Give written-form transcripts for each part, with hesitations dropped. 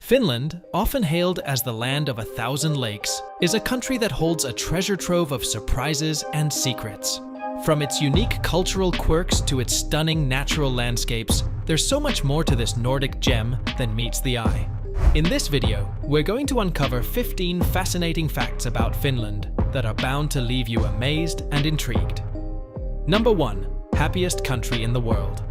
Finland, often hailed as the land of 1,000 lakes, is a country that holds a treasure trove of surprises and secrets. From its unique cultural quirks to its stunning natural landscapes, there's so much more to this Nordic gem than meets the eye. In this video, we're going to uncover 15 fascinating facts about Finland that are bound to leave you amazed and intrigued. Number 1. Happiest country in the world.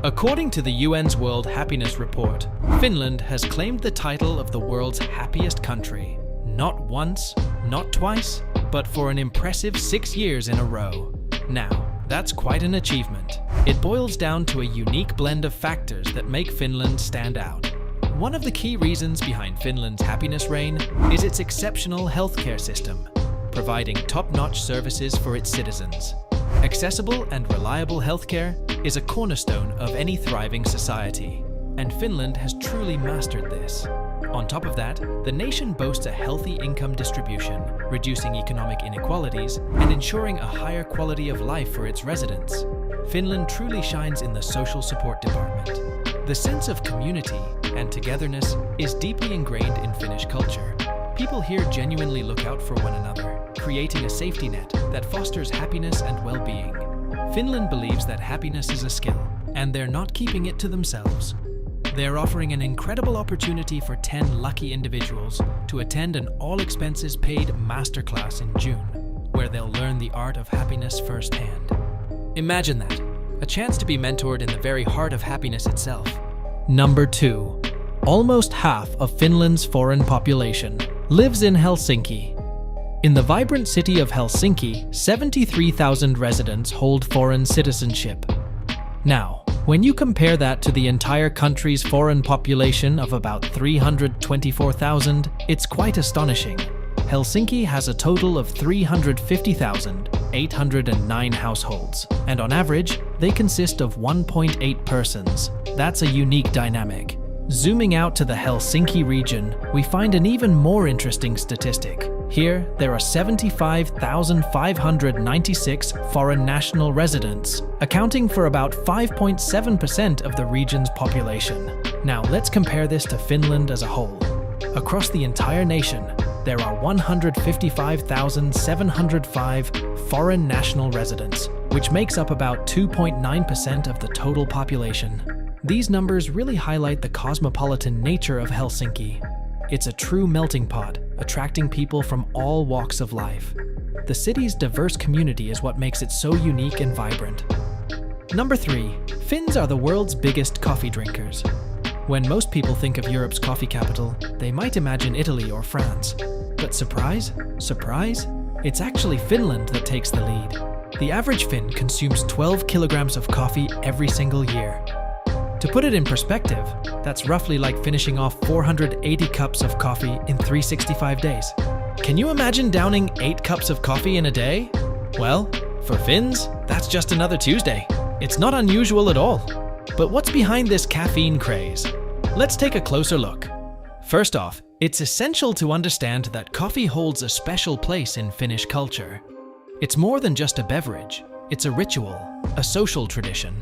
According to the UN's World Happiness Report, Finland has claimed the title of the world's happiest country, not once, not twice, but for an impressive 6 years in a row. Now, that's quite an achievement. It boils down to a unique blend of factors that make Finland stand out. One of the key reasons behind Finland's happiness reign is its exceptional healthcare system, providing top-notch services for its citizens. Accessible and reliable healthcare is a cornerstone of any thriving society, and Finland has truly mastered this. On top of that, the nation boasts a healthy income distribution, reducing economic inequalities and ensuring a higher quality of life for its residents. Finland truly shines in the social support department. The sense of community and togetherness is deeply ingrained in Finnish culture. People here genuinely look out for one another, creating a safety net that fosters happiness and well-being. Finland believes that happiness is a skill, and they're not keeping it to themselves. They're offering an incredible opportunity for 10 lucky individuals to attend an all-expenses-paid masterclass in June, where they'll learn the art of happiness firsthand. Imagine that, a chance to be mentored in the very heart of happiness itself. Number 2. Almost half of Finland's foreign population lives in Helsinki. In the vibrant city of Helsinki, 73,000 residents hold foreign citizenship. Now, when you compare that to the entire country's foreign population of about 324,000, it's quite astonishing. Helsinki has a total of 350,809 households, and on average, they consist of 1.8 persons. That's a unique dynamic. Zooming out to the Helsinki region, we find an even more interesting statistic. Here, there are 75,596 foreign national residents, accounting for about 5.7% of the region's population. Now, let's compare this to Finland as a whole. Across the entire nation, there are 155,705 foreign national residents, which makes up about 2.9% of the total population. These numbers really highlight the cosmopolitan nature of Helsinki. It's a true melting pot, attracting people from all walks of life. The city's diverse community is what makes it so unique and vibrant. Number 3. Finns are the world's biggest coffee drinkers. When most people think of Europe's coffee capital, they might imagine Italy or France. But surprise? Surprise? It's actually Finland that takes the lead. The average Finn consumes 12 kilograms of coffee every single year. To put it in perspective, that's roughly like finishing off 480 cups of coffee in 365 days. Can you imagine downing 8 cups of coffee in a day? Well, for Finns, that's just another Tuesday. It's not unusual at all. But what's behind this caffeine craze? Let's take a closer look. First off, it's essential to understand that coffee holds a special place in Finnish culture. It's more than just a beverage. It's a ritual, a social tradition.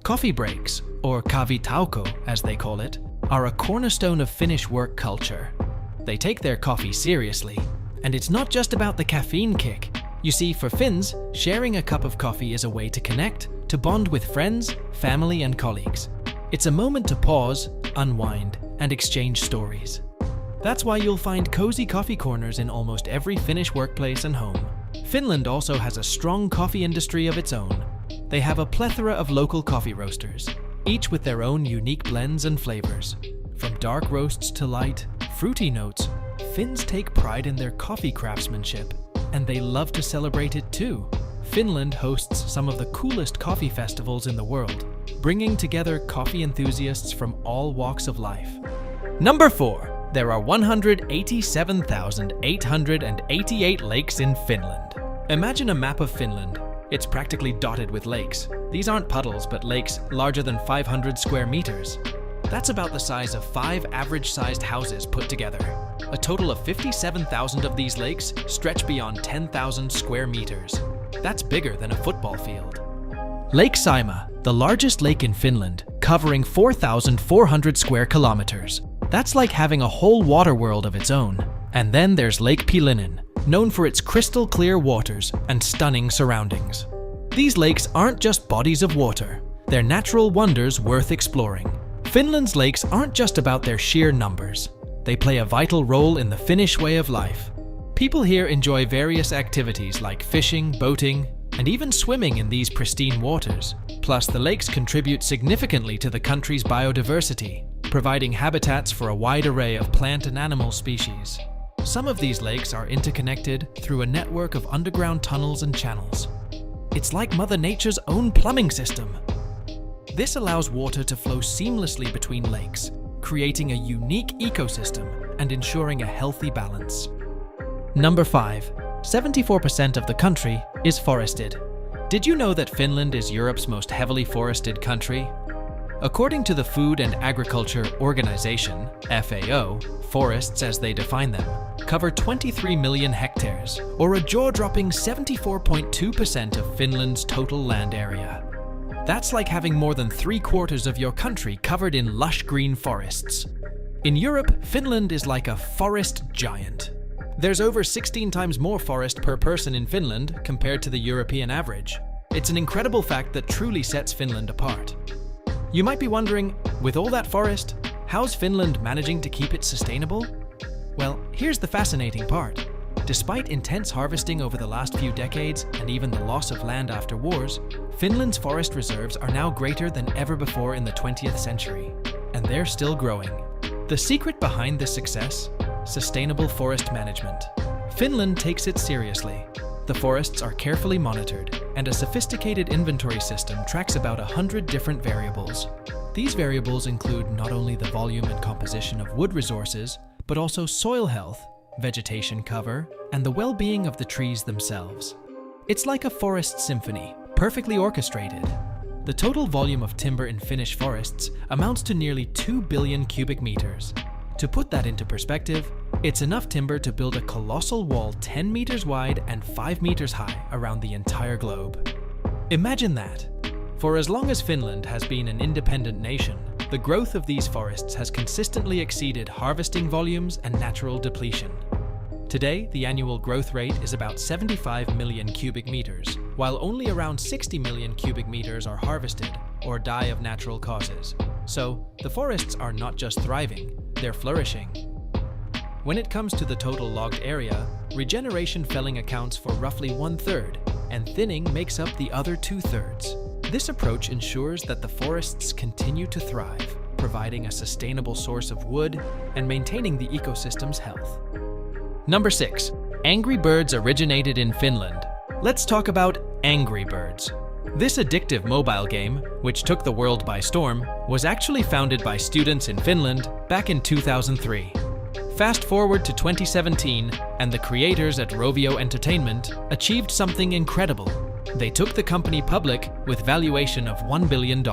Coffee breaks, or kahvitauko as they call it, are a cornerstone of Finnish work culture. They take their coffee seriously, and it's not just about the caffeine kick. You see, for Finns, sharing a cup of coffee is a way to connect, to bond with friends, family, and colleagues. It's a moment to pause, unwind, and exchange stories. That's why you'll find cozy coffee corners in almost every Finnish workplace and home. Finland also has a strong coffee industry of its own. They have a plethora of local coffee roasters, each with their own unique blends and flavors. From dark roasts to light, fruity notes, Finns take pride in their coffee craftsmanship, and they love to celebrate it too. Finland hosts some of the coolest coffee festivals in the world, bringing together coffee enthusiasts from all walks of life. Number 4. There are 187,888 lakes in Finland. Imagine a map of Finland. It's practically dotted with lakes. These aren't puddles, but lakes larger than 500 square meters. That's about the size of 5 average-sized houses put together. A total of 57,000 of these lakes stretch beyond 10,000 square meters. That's bigger than a football field. Lake Saimaa, the largest lake in Finland, covering 4,400 square kilometers, That's like having a whole water world of its own. And then there's Lake Pilinen, known for its crystal clear waters and stunning surroundings. These lakes aren't just bodies of water, they're natural wonders worth exploring. Finland's lakes aren't just about their sheer numbers. They play a vital role in the Finnish way of life. People here enjoy various activities like fishing, boating, and even swimming in these pristine waters. Plus, the lakes contribute significantly to the country's biodiversity, providing habitats for a wide array of plant and animal species. Some of these lakes are interconnected through a network of underground tunnels and channels. It's like Mother Nature's own plumbing system. This allows water to flow seamlessly between lakes, creating a unique ecosystem and ensuring a healthy balance. Number 5. 74% of the country is forested. Did you know that Finland is Europe's most heavily forested country? According to the Food and Agriculture Organization, FAO, forests as they define them, cover 23 million hectares, or a jaw-dropping 74.2% of Finland's total land area. That's like having more than 3/4 of your country covered in lush green forests. In Europe, Finland is like a forest giant. There's over 16 times more forest per person in Finland compared to the European average. It's an incredible fact that truly sets Finland apart. You might be wondering, with all that forest, how's Finland managing to keep it sustainable? Well, here's the fascinating part. Despite intense harvesting over the last few decades and even the loss of land after wars, Finland's forest reserves are now greater than ever before in the 20th century, and they're still growing. The secret behind this success? Sustainable forest management. Finland takes it seriously. The forests are carefully monitored, and a sophisticated inventory system tracks about 100 different variables. These variables include not only the volume and composition of wood resources, but also soil health, vegetation cover, and the well-being of the trees themselves. It's like a forest symphony, perfectly orchestrated. The total volume of timber in Finnish forests amounts to nearly 2 billion cubic meters. To put that into perspective, it's enough timber to build a colossal wall 10 meters wide and 5 meters high around the entire globe. Imagine that! For as long as Finland has been an independent nation, the growth of these forests has consistently exceeded harvesting volumes and natural depletion. Today, the annual growth rate is about 75 million cubic meters, while only around 60 million cubic meters are harvested or die of natural causes. So, the forests are not just thriving, they're flourishing. When it comes to the total logged area, regeneration felling accounts for roughly 1/3, and thinning makes up the other 2/3. This approach ensures that the forests continue to thrive, providing a sustainable source of wood and maintaining the ecosystem's health. Number 6. Angry Birds originated in Finland. Let's talk about Angry Birds. This addictive mobile game, which took the world by storm, was actually founded by students in Finland back in 2003. Fast forward to 2017, and the creators at Rovio Entertainment achieved something incredible. They took the company public with valuation of $1 billion.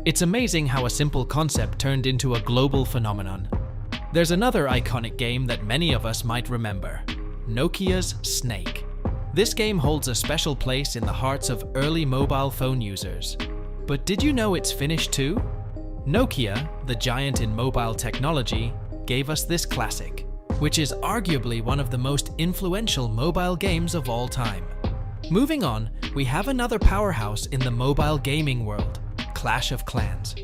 It's amazing how a simple concept turned into a global phenomenon. There's another iconic game that many of us might remember, Nokia's Snake. This game holds a special place in the hearts of early mobile phone users. But did you know it's Finnish too? Nokia, the giant in mobile technology, gave us this classic, which is arguably one of the most influential mobile games of all time. Moving on, we have another powerhouse in the mobile gaming world, Clash of Clans.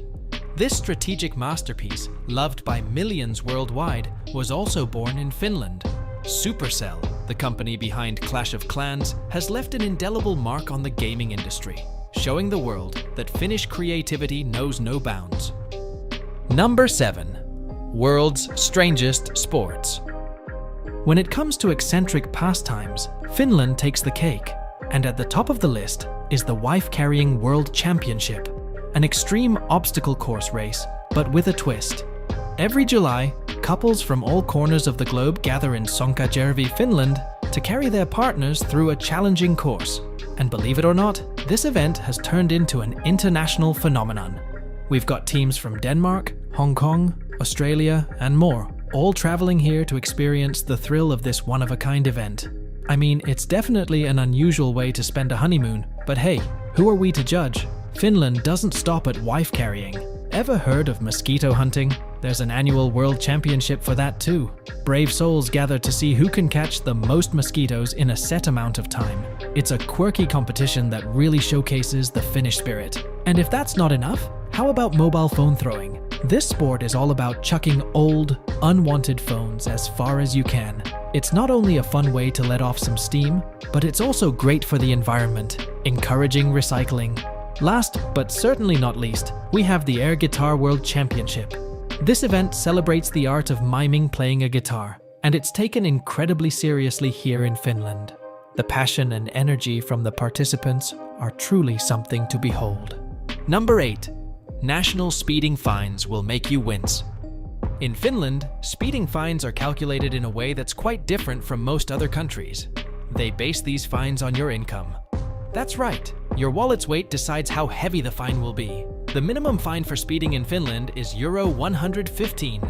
This strategic masterpiece, loved by millions worldwide, was also born in Finland. Supercell, the company behind Clash of Clans, has left an indelible mark on the gaming industry, showing the world that Finnish creativity knows no bounds. Number 7. World's Strangest Sports. When it comes to eccentric pastimes, Finland takes the cake, and at the top of the list is the Wife-Carrying World Championship, an extreme obstacle course race, but with a twist. Every July, couples from all corners of the globe gather in Sonkajärvi, Finland, to carry their partners through a challenging course. And believe it or not, this event has turned into an international phenomenon. We've got teams from Denmark, Hong Kong, Australia, and more, all traveling here to experience the thrill of this one-of-a-kind event. I mean, it's definitely an unusual way to spend a honeymoon, but hey, who are we to judge? Finland doesn't stop at wife carrying. Ever heard of mosquito hunting? There's an annual world championship for that too. Brave souls gather to see who can catch the most mosquitoes in a set amount of time. It's a quirky competition that really showcases the Finnish spirit. And if that's not enough, how about mobile phone throwing? This sport is all about chucking old, unwanted phones as far as you can. It's not only a fun way to let off some steam, but it's also great for the environment, encouraging recycling. Last, but certainly not least, we have the Air Guitar World Championship. This event celebrates the art of miming playing a guitar, and it's taken incredibly seriously here in Finland. The passion and energy from the participants are truly something to behold. Number 8. National speeding fines will make you wince. In Finland, speeding fines are calculated in a way that's quite different from most other countries. They base these fines on your income. That's right, your wallet's weight decides how heavy the fine will be. The minimum fine for speeding in Finland is Euro 115.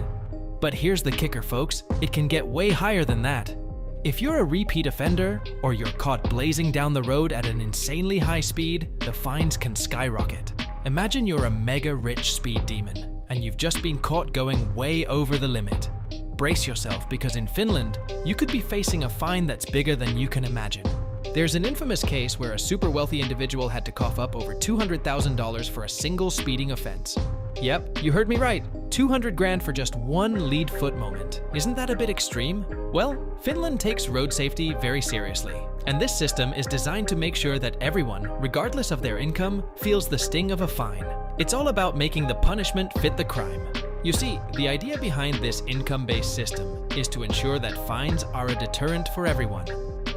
But here's the kicker, folks, it can get way higher than that. If you're a repeat offender, or you're caught blazing down the road at an insanely high speed, the fines can skyrocket. Imagine you're a mega rich speed demon, and you've just been caught going way over the limit. Brace yourself, because in Finland, you could be facing a fine that's bigger than you can imagine. There's an infamous case where a super wealthy individual had to cough up over $200,000 for a single speeding offense. Yep, you heard me right. 200 grand for just one lead foot moment. Isn't that a bit extreme? Well, Finland takes road safety very seriously, and this system is designed to make sure that everyone, regardless of their income, feels the sting of a fine. It's all about making the punishment fit the crime. You see, the idea behind this income-based system is to ensure that fines are a deterrent for everyone.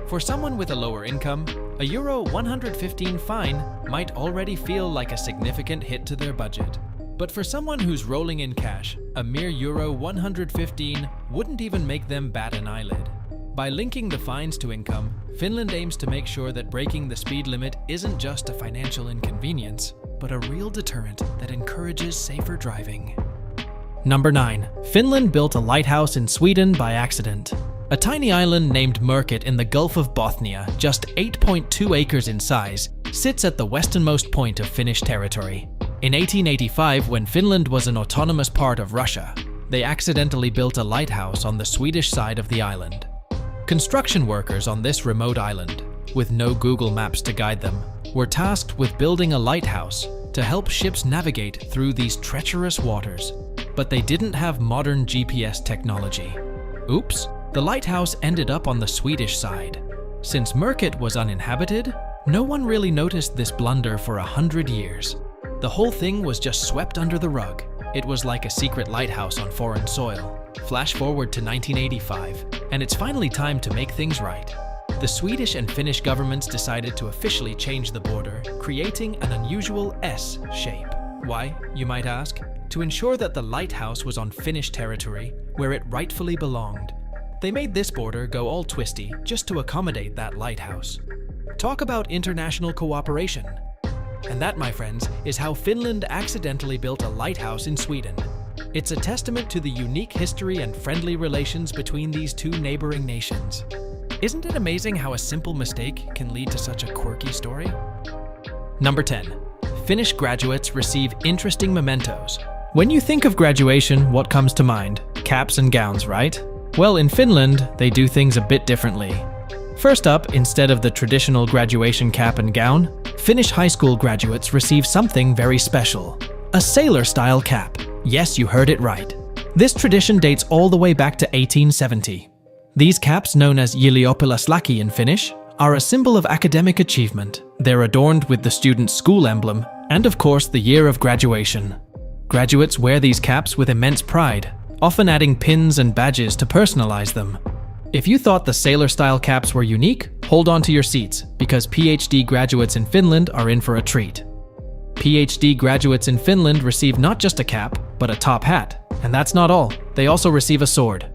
For someone with a lower income, a Euro 115 fine might already feel like a significant hit to their budget. But for someone who's rolling in cash, a mere Euro 115 wouldn't even make them bat an eyelid. By linking the fines to income, Finland aims to make sure that breaking the speed limit isn't just a financial inconvenience, but a real deterrent that encourages safer driving. Number 9. Finland built a lighthouse in Sweden by accident. A tiny island named Merkit in the Gulf of Bothnia, just 8.2 acres in size, sits at the westernmost point of Finnish territory. In 1885, when Finland was an autonomous part of Russia, they accidentally built a lighthouse on the Swedish side of the island. Construction workers on this remote island, with no Google Maps to guide them, were tasked with building a lighthouse to help ships navigate through these treacherous waters. But they didn't have modern GPS technology. Oops, the lighthouse ended up on the Swedish side. Since Merkit was uninhabited, no one really noticed this blunder for 100 years. The whole thing was just swept under the rug. It was like a secret lighthouse on foreign soil. Flash forward to 1985, and it's finally time to make things right. The Swedish and Finnish governments decided to officially change the border, creating an unusual S shape. Why, you might ask? To ensure that the lighthouse was on Finnish territory, where it rightfully belonged. They made this border go all twisty just to accommodate that lighthouse. Talk about international cooperation. And that, my friends, is how Finland accidentally built a lighthouse in Sweden. It's a testament to the unique history and friendly relations between these two neighboring nations. Isn't it amazing how a simple mistake can lead to such a quirky story? Number 10. Finnish graduates receive interesting mementos. When you think of graduation, what comes to mind? Caps and gowns, right? Well, in Finland, they do things a bit differently. First up, instead of the traditional graduation cap and gown, Finnish high school graduates receive something very special. A sailor-style cap. Yes, you heard it right. This tradition dates all the way back to 1870. These caps, known as ylioppilaslaki in Finnish, are a symbol of academic achievement. They're adorned with the student's school emblem, and of course the year of graduation. Graduates wear these caps with immense pride, often adding pins and badges to personalize them. If you thought the sailor-style caps were unique, hold on to your seats, because PhD graduates in Finland are in for a treat. PhD graduates in Finland receive not just a cap, but a top hat. And that's not all. They also receive a sword.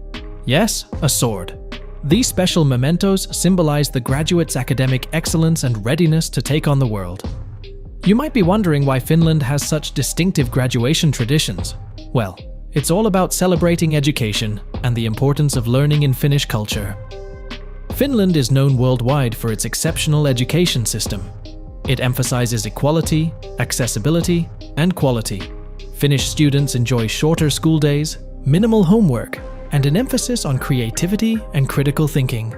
Yes, a sword. These special mementos symbolize the graduate's academic excellence and readiness to take on the world. You might be wondering why Finland has such distinctive graduation traditions. Well, it's all about celebrating education and the importance of learning in Finnish culture. Finland is known worldwide for its exceptional education system. It emphasizes equality, accessibility, and quality. Finnish students enjoy shorter school days, minimal homework, and an emphasis on creativity and critical thinking.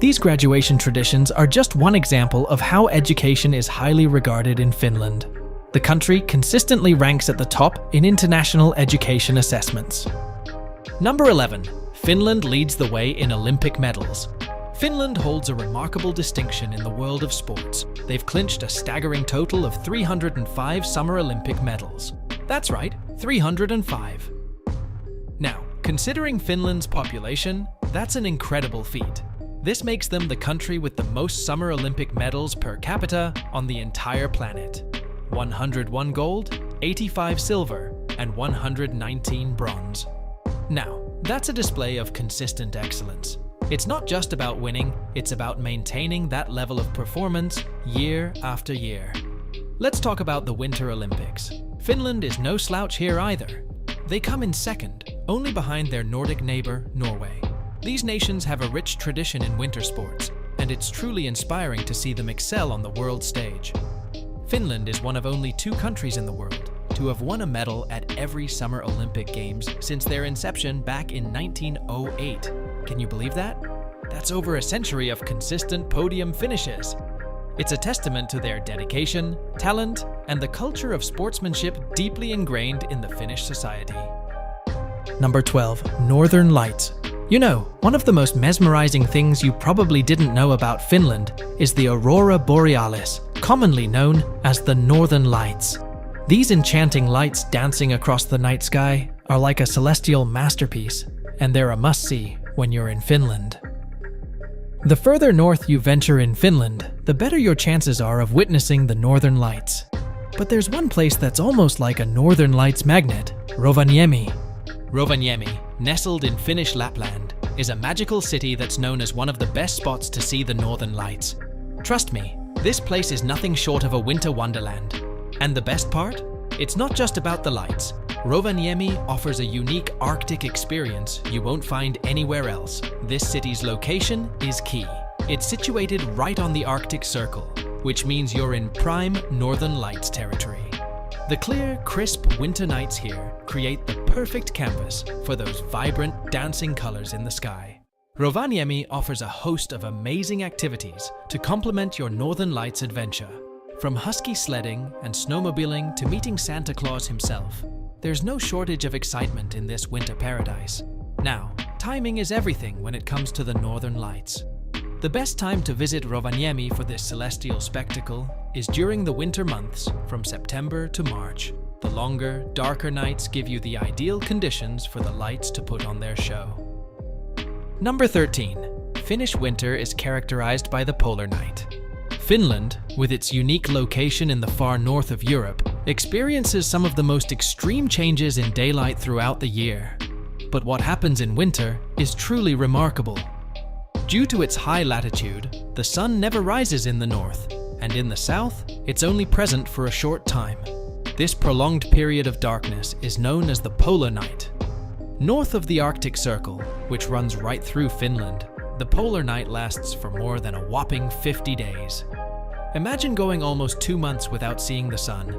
These graduation traditions are just one example of how education is highly regarded in Finland. The country consistently ranks at the top in international education assessments. Number 11. Finland leads the way in Olympic medals. Finland holds a remarkable distinction in the world of sports. They've clinched a staggering total of 305 Summer Olympic medals. That's right, 305. Now, considering Finland's population, that's an incredible feat. This makes them the country with the most Summer Olympic medals per capita on the entire planet. 101 gold, 85 silver, and 119 bronze. Now, that's a display of consistent excellence. It's not just about winning, it's about maintaining that level of performance year after year. Let's talk about the Winter Olympics. Finland is no slouch here either. They come in second, only behind their Nordic neighbor, Norway. These nations have a rich tradition in winter sports, and it's truly inspiring to see them excel on the world stage. Finland is one of only 2 countries in the world to have won a medal at every Summer Olympic Games since their inception back in 1908. Can you believe that? That's over a century of consistent podium finishes. It's a testament to their dedication, talent, and the culture of sportsmanship deeply ingrained in the Finnish society. Number 12. Northern Lights. You know, one of the most mesmerizing things you probably didn't know about Finland is the Aurora Borealis, commonly known as the Northern Lights. These enchanting lights dancing across the night sky are like a celestial masterpiece, and they're a must-see when you're in Finland. The further north you venture in Finland, the better your chances are of witnessing the Northern Lights. But there's one place that's almost like a Northern Lights magnet, Rovaniemi. Rovaniemi, nestled in Finnish Lapland, is a magical city that's known as one of the best spots to see the Northern Lights. Trust me, this place is nothing short of a winter wonderland. And the best part? It's not just about the lights. Rovaniemi offers a unique Arctic experience you won't find anywhere else. This city's location is key. It's situated right on the Arctic Circle, which means you're in prime Northern Lights territory. The clear, crisp winter nights here create the perfect canvas for those vibrant, dancing colors in the sky. Rovaniemi offers a host of amazing activities to complement your Northern Lights adventure. From husky sledding and snowmobiling to meeting Santa Claus himself, there's no shortage of excitement in this winter paradise. Now, timing is everything when it comes to the Northern Lights. The best time to visit Rovaniemi for this celestial spectacle is during the winter months from September to March. The longer, darker nights give you the ideal conditions for the lights to put on their show. Number 13. Finnish winter is characterized by the polar night. Finland, with its unique location in the far north of Europe, experiences some of the most extreme changes in daylight throughout the year. But what happens in winter is truly remarkable. Due to its high latitude, the sun never rises in the north, and in the south, it's only present for a short time. This prolonged period of darkness is known as the polar night. North of the Arctic Circle, which runs right through Finland, the polar night lasts for more than a whopping 50 days. Imagine going almost 2 months without seeing the sun.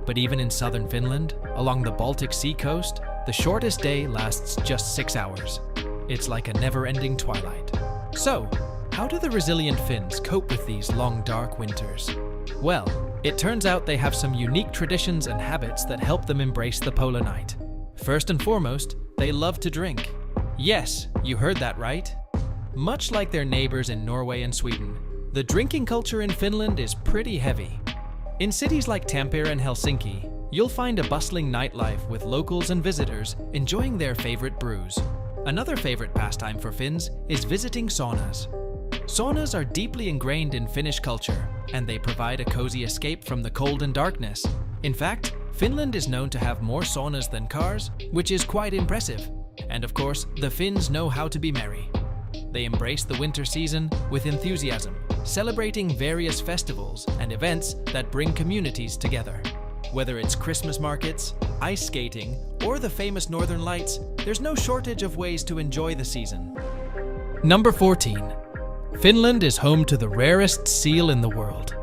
But even in southern Finland, along the Baltic Sea coast, the shortest day lasts just 6 hours. It's like a never-ending twilight. So, how do the resilient Finns cope with these long, dark winters? Well, it turns out they have some unique traditions and habits that help them embrace the polar night. First and foremost, they love to drink. Yes, you heard that right. Much like their neighbors in Norway and Sweden, the drinking culture in Finland is pretty heavy. In cities like Tampere and Helsinki, you'll find a bustling nightlife with locals and visitors enjoying their favorite brews. Another favorite pastime for Finns is visiting saunas. Saunas are deeply ingrained in Finnish culture, and they provide a cozy escape from the cold and darkness. In fact, Finland is known to have more saunas than cars, which is quite impressive. And of course, the Finns know how to be merry. They embrace the winter season with enthusiasm, celebrating various festivals and events that bring communities together. Whether it's Christmas markets, ice skating, or the famous Northern Lights, there's no shortage of ways to enjoy the season. Number 14. Finland is home to the rarest seal in the world.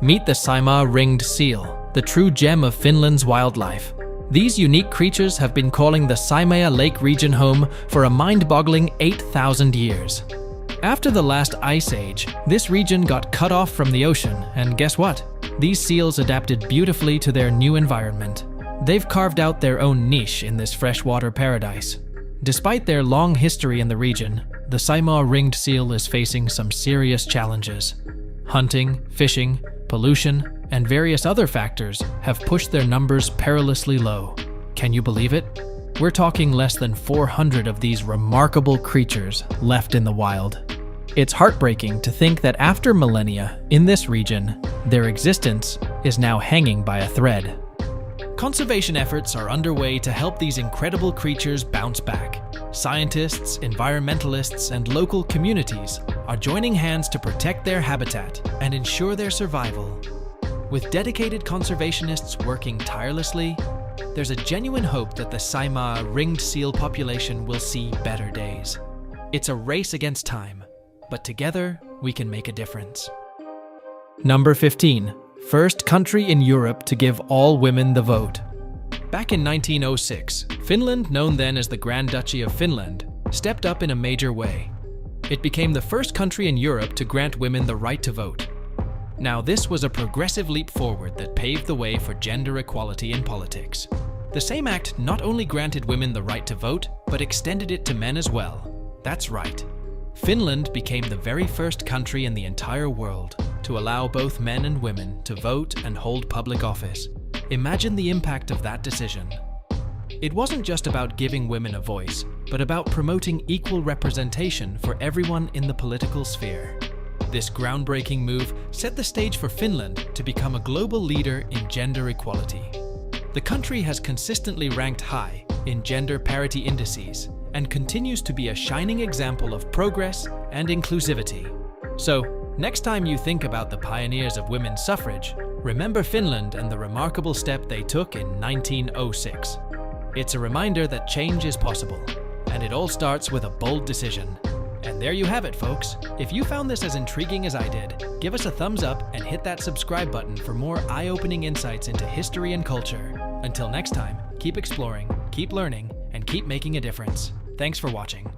Meet the Saimaa ringed seal, the true gem of Finland's wildlife. These unique creatures have been calling the Saimaya Lake region home for a mind-boggling 8,000 years. After the last ice age, this region got cut off from the ocean, and guess what? These seals adapted beautifully to their new environment. They've carved out their own niche in this freshwater paradise. Despite their long history in the region, the Saimaa ringed seal is facing some serious challenges. Hunting, fishing, pollution, and various other factors have pushed their numbers perilously low. Can you believe it? We're talking less than 400 of these remarkable creatures left in the wild. It's heartbreaking to think that after millennia in this region, their existence is now hanging by a thread. Conservation efforts are underway to help these incredible creatures bounce back. Scientists, environmentalists, and local communities are joining hands to protect their habitat and ensure their survival. With dedicated conservationists working tirelessly, there's a genuine hope that the Saimaa ringed seal population will see better days. It's a race against time, but together we can make a difference. Number 15. First country in Europe to give all women the vote. Back in 1906, Finland, known then as the Grand Duchy of Finland, stepped up in a major way. It became the first country in Europe to grant women the right to vote. Now, this was a progressive leap forward that paved the way for gender equality in politics. The same act not only granted women the right to vote, but extended it to men as well. That's right. Finland became the very first country in the entire world to allow both men and women to vote and hold public office. Imagine the impact of that decision. It wasn't just about giving women a voice, but about promoting equal representation for everyone in the political sphere. This groundbreaking move set the stage for Finland to become a global leader in gender equality. The country has consistently ranked high in gender parity indices and continues to be a shining example of progress and inclusivity. So, next time you think about the pioneers of women's suffrage, remember Finland and the remarkable step they took in 1906. It's a reminder that change is possible, and it all starts with a bold decision. And there you have it, folks. If you found this as intriguing as I did, give us a thumbs up and hit that subscribe button for more eye-opening insights into history and culture. Until next time, keep exploring, keep learning, and keep making a difference. Thanks for watching.